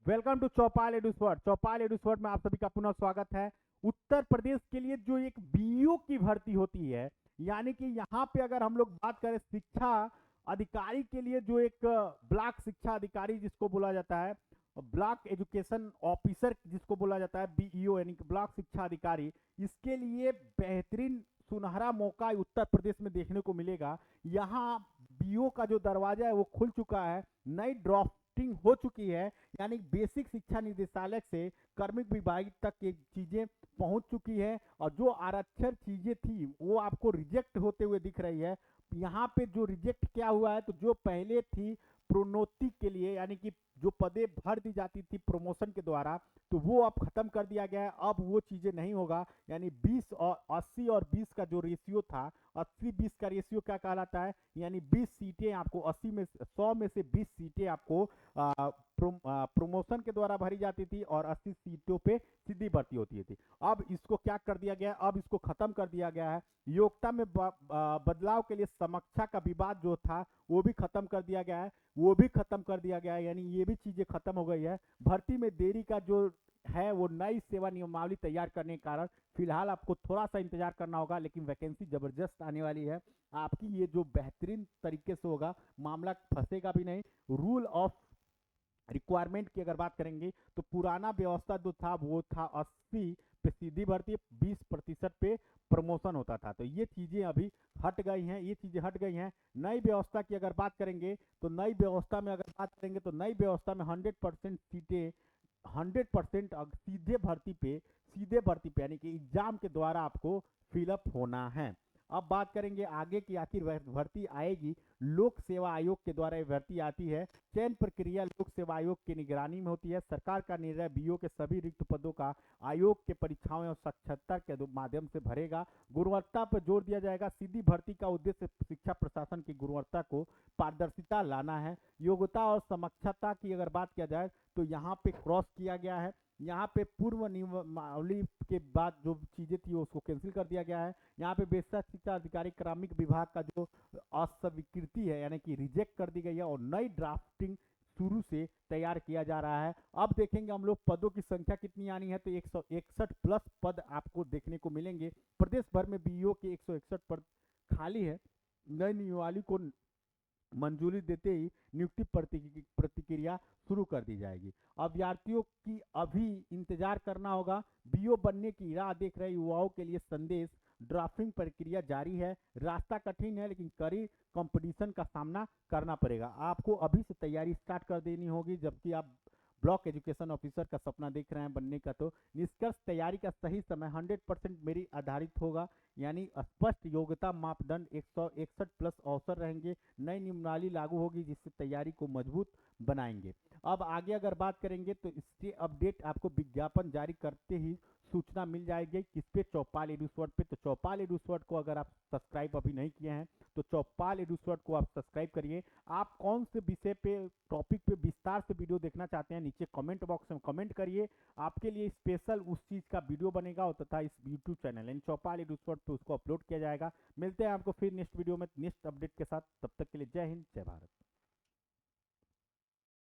Welcome to चौपाल एडुस्वर्ड। चौपाल एडुस्वर्ड में आप सभी का पुनः स्वागत है। उत्तर प्रदेश के लिए जो एक बीईओ की भर्ती होती है, यानी कि यहाँ पे अगर हम लोग बात करें शिक्षा अधिकारी के लिए, जो एक ब्लॉक शिक्षा अधिकारी जिसको बोला जाता है, ब्लॉक एजुकेशन ऑफिसर जिसको बोला जाता है, बीईओ यानी कि ब्लॉक शिक्षा अधिकारी, इसके लिए बेहतरीन सुनहरा मौका उत्तर प्रदेश में देखने को मिलेगा। यहाँ बीईओ का जो दरवाजा है वो खुल चुका है, नई ड्राफ्टिंग हो चुकी है, यानी बेसिक शिक्षा निदेशालय से कार्मिक विभाग तक की चीजें पहुंच चुकी है और जो आरक्षण चीजें थी वो आपको रिजेक्ट होते हुए दिख रही है। यहाँ पे जो रिजेक्ट क्या हुआ है, तो जो पहले थी प्रोन्नति के लिए, यानी कि जो पदे भर दी जाती थी प्रमोशन के द्वारा, तो वो अब खत्म कर दिया गया है। अब वो चीजें नहीं होगा, यानी 20 और 80 और 20 का जो रेशियो था, 80-20 का रेशियो क्या कहलाता है, यानी 20 सीटें आपको 80 में 100 में से 20 सीटें आपको प्रमोशन के द्वारा भरी जाती थी और 80 सीटों पे सीधी भर्ती होती थी। अब इसको क्या कर दिया गया, अब इसको खत्म कर दिया गया है। योग्यता में बदलाव के लिए समीक्षा का विवाद जो था वो भी खत्म कर दिया गया है, वो भी खत्म कर दिया गया है, यानी ये भी चीजें खत्म हो गई है। भर्ती में देरी का जो है वो नई सेवा नियमावली तैयार करने के कारण फिलहाल आपको थोड़ा सा इंतजार करना होगा, लेकिन वैकेंसी जबरदस्त आने वाली है आपकी। ये जो बेहतरीन तरीके से होगा, मामला फंसेगा भी नहीं। रूल ऑफ रिक्वायरमेंट की अगर बात करेंगे तो पुराना व्यवस्था जो था वो था 80 पे सीधी भर्ती, 20% पे प्रमोशन होता था। तो ये चीजें अभी हट गई हैं, ये चीजें हट गई हैं। नई व्यवस्था की अगर बात करेंगे तो नई व्यवस्था में अगर बात करेंगे तो नई व्यवस्था में 100% सीटें, 100% सीधे भर्ती पे यानी कि एग्जाम के द्वारा आपको फिलअप होना है। अब बात करेंगे आगे की आखिर भर्ती आएगी, लोक सेवा आयोग के द्वारा ये भर्ती आती है। चयन प्रक्रिया लोक सेवा आयोग की निगरानी में होती है। सरकार का निर्णय बीओ के सभी रिक्त पदों का आयोग के परीक्षाओं और साक्षरता के माध्यम से भरेगा। गुणवत्ता पर जोर दिया जाएगा। सीधी भर्ती का उद्देश्य शिक्षा प्रशासन की गुणवत्ता को पारदर्शिता लाना है। योग्यता और समक्षता की अगर बात किया जाए तो यहाँ पे क्रॉस किया गया है, यहाँ पे पूर्व नियमावली के बाद जो चीजें थी उसको कैंसिल कर दिया गया है। यहाँ पे बेसिक शिक्षा अधिकारी कार्मिक विभाग का जो अस्वीकृति है यानी कि रिजेक्ट कर दी गई है और नई ड्राफ्टिंग शुरू से तैयार किया जा रहा है। अब देखेंगे हम लोग पदों की संख्या कितनी आनी है, तो 161 प्लस पद आपको देखने को मिलेंगे। प्रदेश भर में बीईओ के 161 पद खाली है। नई नियमावली को मंजूरी देते ही नियुक्ति प्रतिक्रिया शुरू कर दी जाएगी। अभ्यर्थियों की अभी इंतजार करना होगा। बीओ बनने की राह देख रहे युवाओं के लिए संदेश, ड्राफ्टिंग प्रक्रिया जारी है। रास्ता कठिन है लेकिन कड़ी कंपटीशन का सामना करना पड़ेगा। आपको अभी से तैयारी स्टार्ट कर देनी होगी, जबकि आप ब्लॉक एजुकेशन ऑफिसर का सपना देख रहे हैं बनने का। तो निष्कर्ष तैयारी का सही समय 100% मेरी आधारित होगा, यानी स्पष्ट योग्यता मापदंड 161 प्लस अवसर रहेंगे। नई नियमावली लागू होगी जिससे तैयारी को मजबूत बनाएंगे। अब आगे अगर बात करेंगे तो इसके अपडेट आपको विज्ञापन जारी करते ही सूचना मिल जाएगी। किस पे? चौपाल एडुस्वर्ड पे। तो चौपाल एडुस्वर्ड को अगर आप सब्सक्राइब अभी नहीं किए हैं तो चौपाल एडुस्वर्ड को आप सब्सक्राइब करिए। आप कौन से विषय पे, टॉपिक पे विस्तार से वीडियो देखना चाहते हैं नीचे कमेंट बॉक्स में कमेंट करिए। आपके लिए स्पेशल उस चीज का वीडियो बनेगा और तथा इस यूट्यूब चैनल यानी चौपाल एडुस्वर्ड पे उसको अपलोड किया जाएगा। मिलते हैं आपको फिर नेक्स्ट वीडियो में नेक्स्ट अपडेट के साथ। तब तक के लिए जय हिंद, जय भारत।